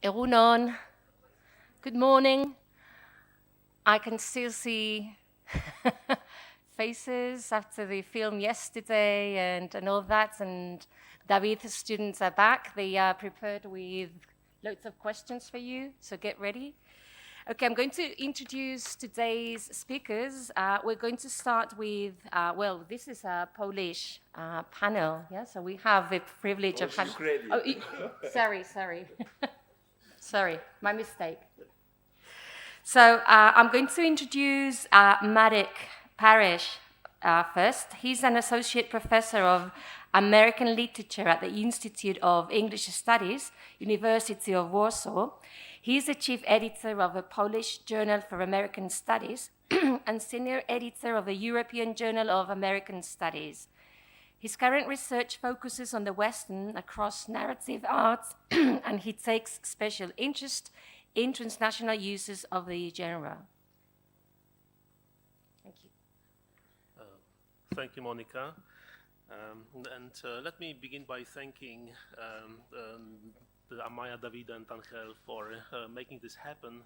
Egunon, good morning. I can still see faces after the film yesterday and all that. And David's students are back. They are prepared with loads of questions for you, so get ready. Okay, I'm going to introduce today's speakers. We're going to start with, this is a Polish panel, yeah? So we have the privilege of having... Oh, sorry. Sorry, my mistake. So I'm going to introduce Marek Paryz first. He's an associate professor of American literature at the Institute of English Studies, University of Warsaw. He's the chief editor of the Polish Journal for American Studies and senior editor of the European Journal of American Studies. His current research focuses on the Western across narrative arts, and he takes special interest in transnational uses of the genre. Thank you. Thank you, Monica. Let me begin by thanking Amaya, David, and Angel for making this happen,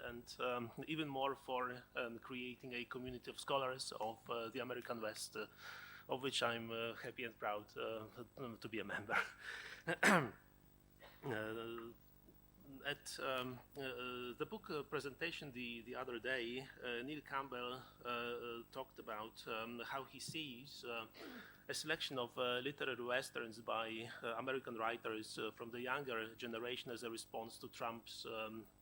and even more for creating a community of scholars of the American West, of which I'm happy and proud to be a member. At the book presentation the other day, Neil Campbell talked about how he sees a selection of literary westerns by American writers from the younger generation as a response to Trump's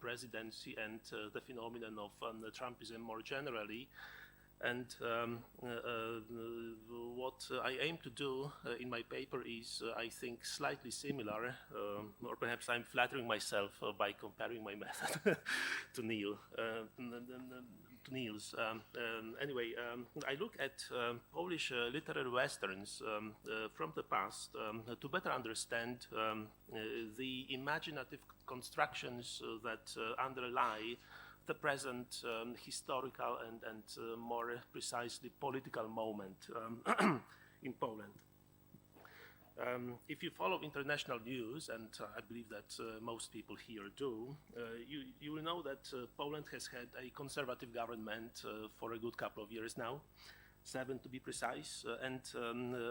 presidency and the phenomenon of Trumpism more generally. And what I aim to do in my paper is, I think, slightly similar, or perhaps I'm flattering myself by comparing my method to Neil's. Anyway, I look at Polish literary westerns from the past to better understand the imaginative constructions that underlie the present historical and more precisely political moment in Poland. If you follow international news, and I believe that most people here do, you will know that Poland has had a conservative government for a good couple of years now, 7 to be precise, and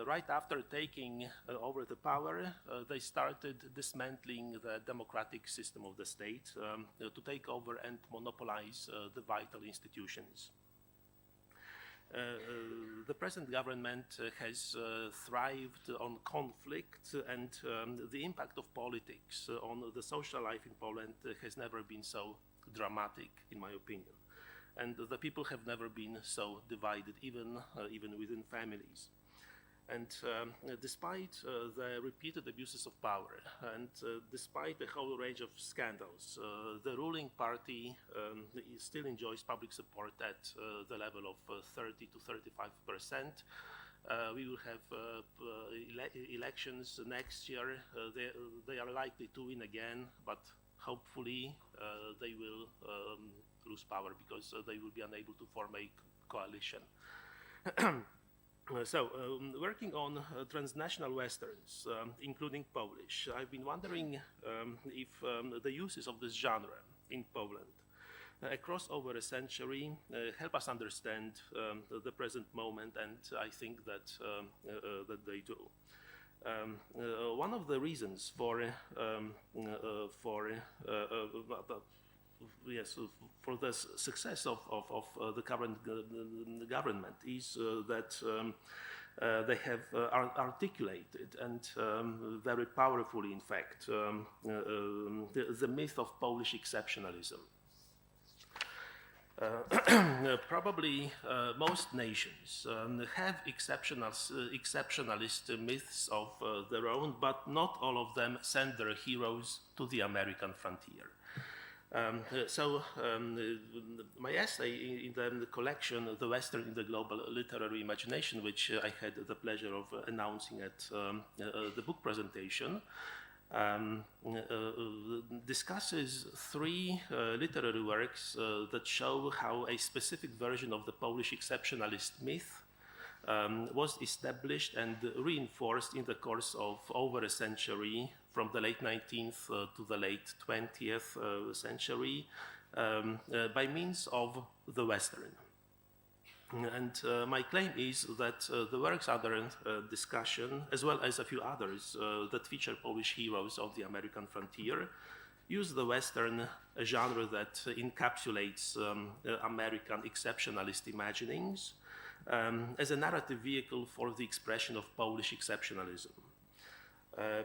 right after taking over the power, they started dismantling the democratic system of the state to take over and monopolize the vital institutions. The present government has thrived on conflict, and the impact of politics on the social life in Poland has never been so dramatic, in my opinion. And the people have never been so divided, even within families. And despite the repeated abuses of power, and despite a whole range of scandals, the ruling party still enjoys public support at the level of 30 to 35%. We will have elections next year. They are likely to win again, but hopefully they will lose power because they will be unable to form a coalition. Working on transnational westerns, including Polish, I've been wondering if the uses of this genre in Poland across over a century help us understand the present moment, and I think that they do. One of the reasons for the success of the current government is that they have articulated and very powerfully, in fact, the myth of Polish exceptionalism. Probably most nations have exceptionalist myths of their own, but not all of them send their heroes to the American frontier. My essay in the collection, The Western in the Global Literary Imagination, which I had the pleasure of announcing at the book presentation, discusses 3 literary works that show how a specific version of the Polish exceptionalist myth was established and reinforced in the course of over a century from the late 19th to the late 20th century by means of the Western. And my claim is that the works under discussion, as well as a few others that feature Polish heroes of the American frontier, use the Western genre that encapsulates American exceptionalist imaginings as a narrative vehicle for the expression of Polish exceptionalism.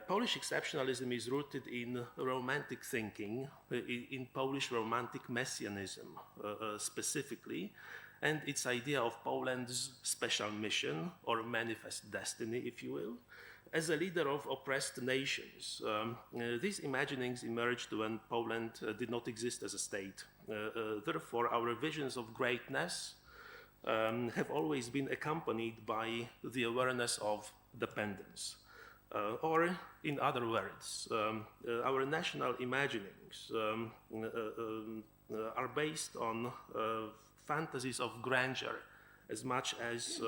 Polish exceptionalism is rooted in romantic thinking, in Polish romantic messianism specifically, and its idea of Poland's special mission, or manifest destiny, if you will, as a leader of oppressed nations. These imaginings emerged when Poland did not exist as a state. Therefore, our visions of greatness have always been accompanied by the awareness of dependence. Or, in other words, our national imaginings are based on fantasies of grandeur as much as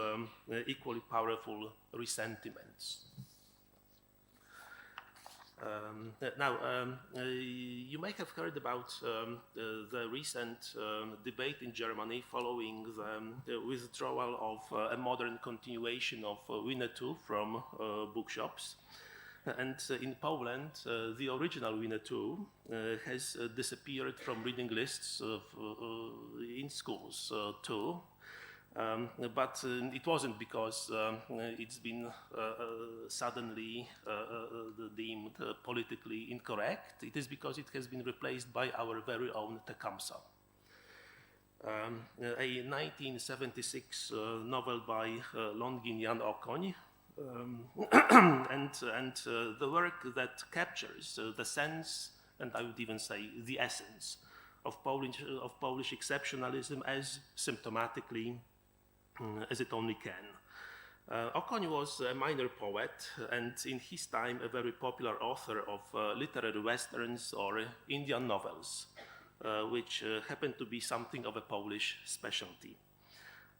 equally powerful resentiments. You may have heard about the recent debate in Germany following the withdrawal of a modern continuation of Winnetou from bookshops. And in Poland, the original Winnetou has disappeared from reading lists in schools too. But it wasn't because it's been suddenly deemed politically incorrect. It is because it has been replaced by our very own Tecumseh. A 1976 novel by Longin and Okoń, and the work that captures the sense, and I would even say the essence, of Polish exceptionalism as symptomatically as it only can. Okoń was a minor poet, and in his time a very popular author of literary westerns or Indian novels, which happened to be something of a Polish specialty.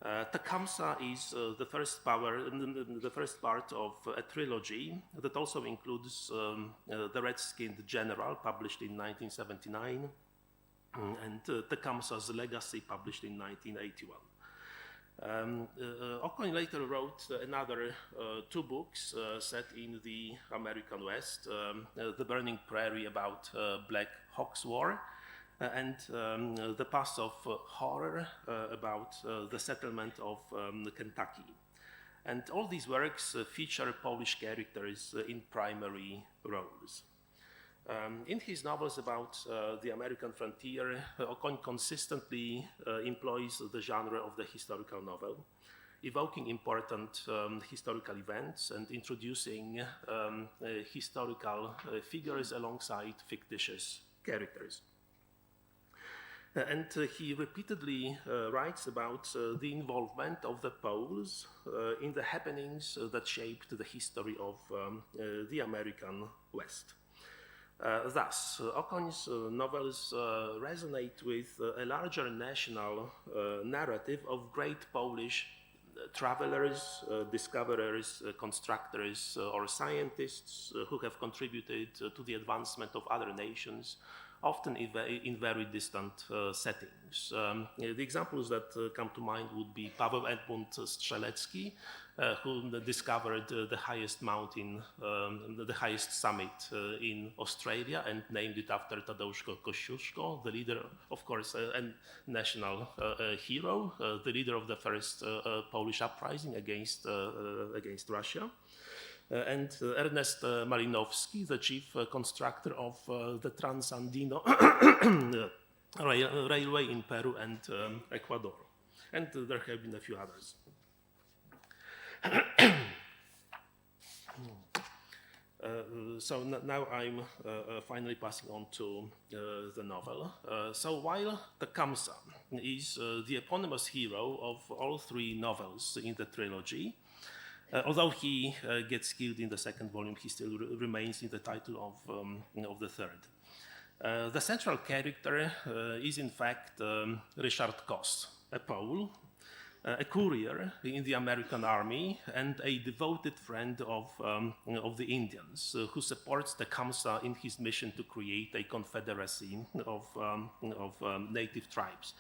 Tecumseh is the first part of a trilogy that also includes The Red-Skinned General, published in 1979, and Tecumseh's Legacy, published in 1981. Okoń later wrote another two books set in the American West, The Burning Prairie, about Black Hawk's War, and The Pass of Horror, about the settlement of Kentucky. And all these works feature Polish characters in primary roles. In his novels about the American frontier, Okoń consistently employs the genre of the historical novel, evoking important historical events and introducing historical figures alongside fictitious characters. And he repeatedly writes about the involvement of the Poles in the happenings that shaped the history of the American West. Thus, Okoń's novels resonate with a larger national narrative of great Polish travelers, discoverers, constructors, or scientists who have contributed to the advancement of other nations, often in very distant settings. The examples that come to mind would be Paweł Edmund Strzelecki, who discovered the highest mountain, the highest summit in Australia, and named it after Tadeusz Kościuszko, the leader, of course, and national hero, the leader of the first Polish uprising against Russia. And Ernest Malinowski, the chief constructor of the Trans-Andino railway in Peru and Ecuador. And there have been a few others. So now I'm finally passing on to the novel. So while Tecumseh is the eponymous hero of all three novels in the trilogy, although he gets killed in the second volume, he still remains in the title of the third. The central character is in fact Ryszard Koss, a Pole, a courier in the American army, and a devoted friend of the Indians, who supports Tecumseh in his mission to create a confederacy of native tribes.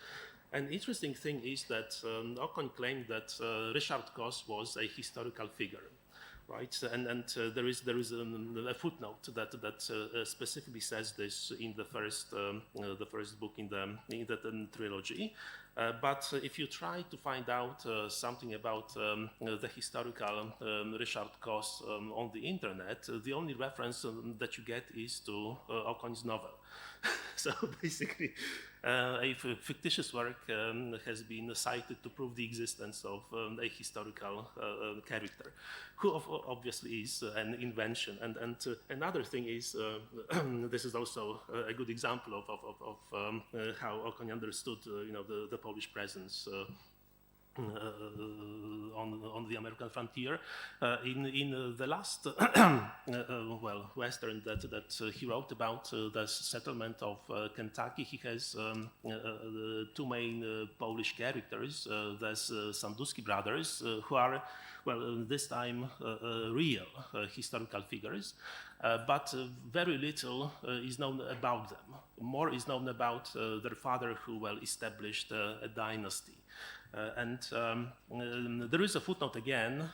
An interesting thing is that Okoń claimed that Richard Coss was a historical figure, right? And there is a footnote that specifically says this in the first book in the trilogy. But if you try to find out something about the historical Richard Coss on the internet, the only reference that you get is to Okoń's novel. So basically, a fictitious work has been cited to prove the existence of a historical character, who obviously is an invention. And another thing is, this is also a good example of how Okoń understood, the Polish presence on the American frontier. In the last Western that he wrote about the settlement of Kentucky, he has two main Polish characters. There's Sandusky brothers, who are, this time real historical figures, but very little is known about them. More is known about their father, who established a dynasty. And there is a footnote again,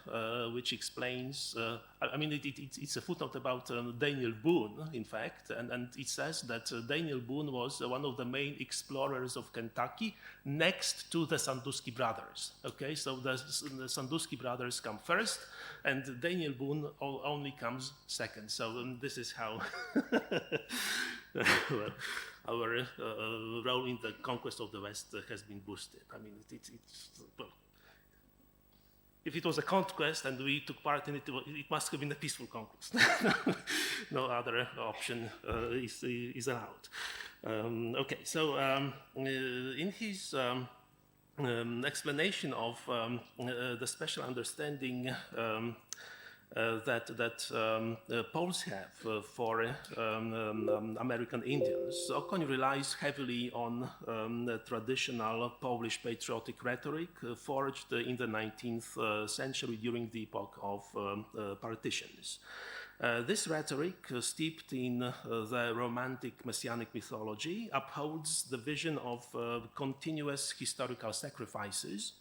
which explains, it's a footnote about Daniel Boone, in fact, and it says that Daniel Boone was one of the main explorers of Kentucky next to the Sandusky brothers. Okay, so the Sandusky brothers come first, and Daniel Boone only comes second. So this is how our role in the conquest of the West has been boosted. I mean, if it was a conquest and we took part in it, it must have been a peaceful conquest. No other option is allowed. Okay, so in his explanation of the special understanding that Poles have for American Indians, Okoń relies heavily on the traditional Polish patriotic rhetoric forged in the 19th century during the epoch of partitions. This rhetoric, steeped in the romantic messianic mythology, upholds the vision of continuous historical sacrifices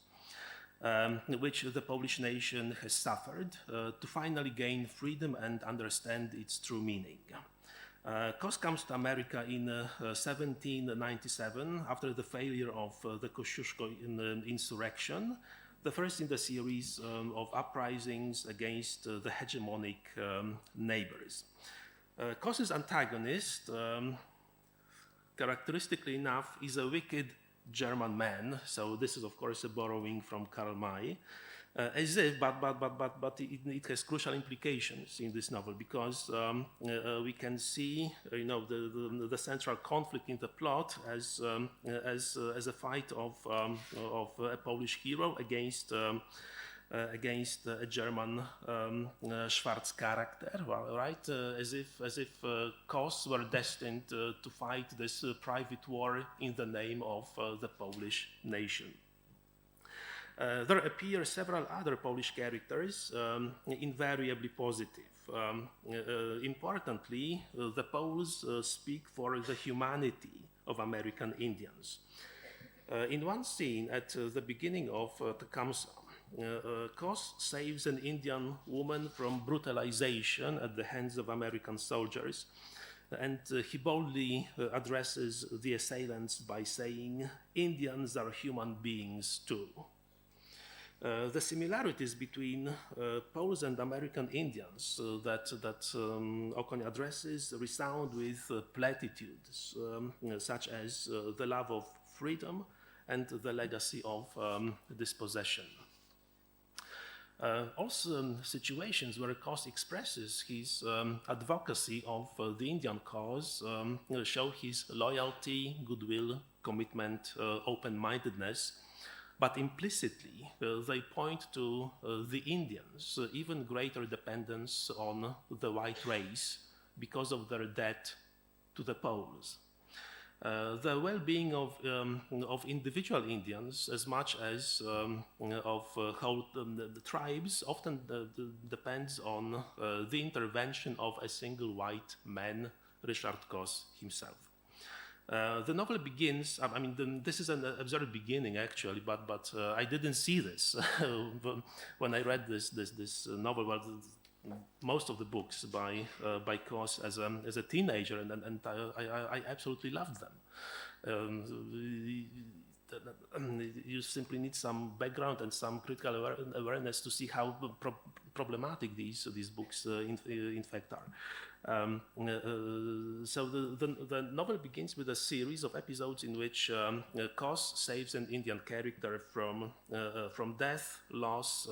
which the Polish nation has suffered to finally gain freedom and understand its true meaning. Coss comes to America in 1797 after the failure of the Kosciuszko insurrection, the first in the series of uprisings against the hegemonic neighbors. Koss's antagonist, characteristically enough, is a wicked German man, so this is of course a borrowing from Karl May, as if, but it has crucial implications in this novel, because we can see, the central conflict in the plot as a fight of a Polish hero against a German Schwarz character, right? As if Koss were destined to fight this private war in the name of the Polish nation. There appear several other Polish characters, invariably positive. Importantly, the Poles speak for the humanity of American Indians. In one scene at the beginning of Tecumseh, Koss saves an Indian woman from brutalization at the hands of American soldiers, and he boldly addresses the assailants by saying, "Indians are human beings too." The similarities between Poles and American Indians that Okoń addresses resound with platitudes such as the love of freedom and the legacy of dispossession. Also, situations where Koss expresses his advocacy of the Indian cause show his loyalty, goodwill, commitment, open-mindedness, but implicitly they point to the Indians' even greater dependence on the white race because of their debt to the Poles. the well-being of individual Indians as much as of whole the tribes often depends on the intervention of a single white man, Richard Coase himself. The novel begins, I mean, this is an absurd beginning actually, but I didn't see this when I read this novel. Well, most of the books by Coase as a teenager, and I absolutely loved them. You simply need some background and some critical awareness to see how problematic these books in fact are. So the novel begins with a series of episodes in which Coase saves an Indian character from death, loss,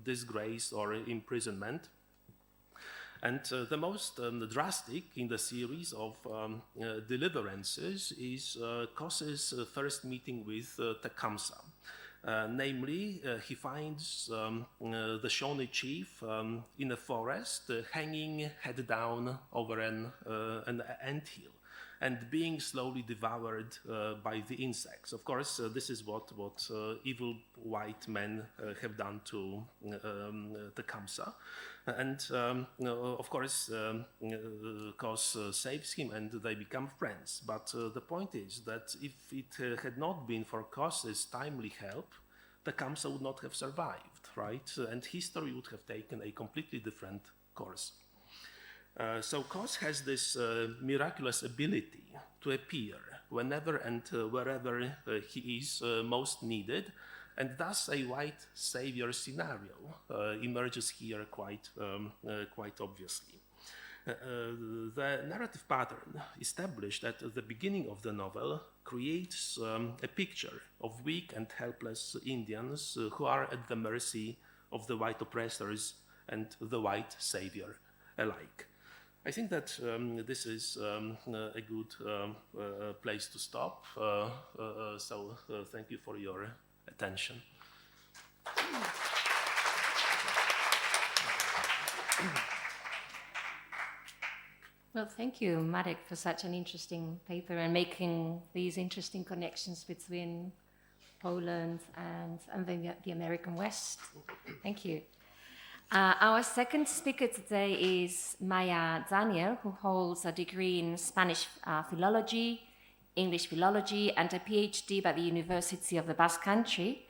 disgrace, or imprisonment. And the most drastic in the series of deliverances is Coase's first meeting with Tecumseh. Namely, he finds the Shawnee chief in a forest, hanging head down over an anthill and being slowly devoured by the insects. Of course, this is what evil white men have done to Tecumseh. And of course, Coase saves him and they become friends. But the point is that if it had not been for Coase's timely help, Tecumseh would not have survived, right? And history would have taken a completely different course. So Coase has this miraculous ability to appear whenever and wherever he is most needed, and thus a white savior scenario emerges here quite obviously. The narrative pattern established at the beginning of the novel creates a picture of weak and helpless Indians who are at the mercy of the white oppressors and the white savior alike. I think that this is a good place to stop. So thank you for your attention. Well, thank you, Marek, for such an interesting paper and making these interesting connections between Poland and the American West. Thank you. Our second speaker today is Maya Daniel, who holds a degree in Spanish philology, English philology, and a PhD by the University of the Basque Country.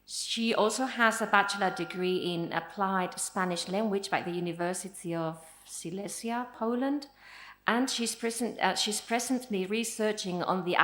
She also has a bachelor degree in applied Spanish language by the University of Silesia, Poland, and she's presently researching on the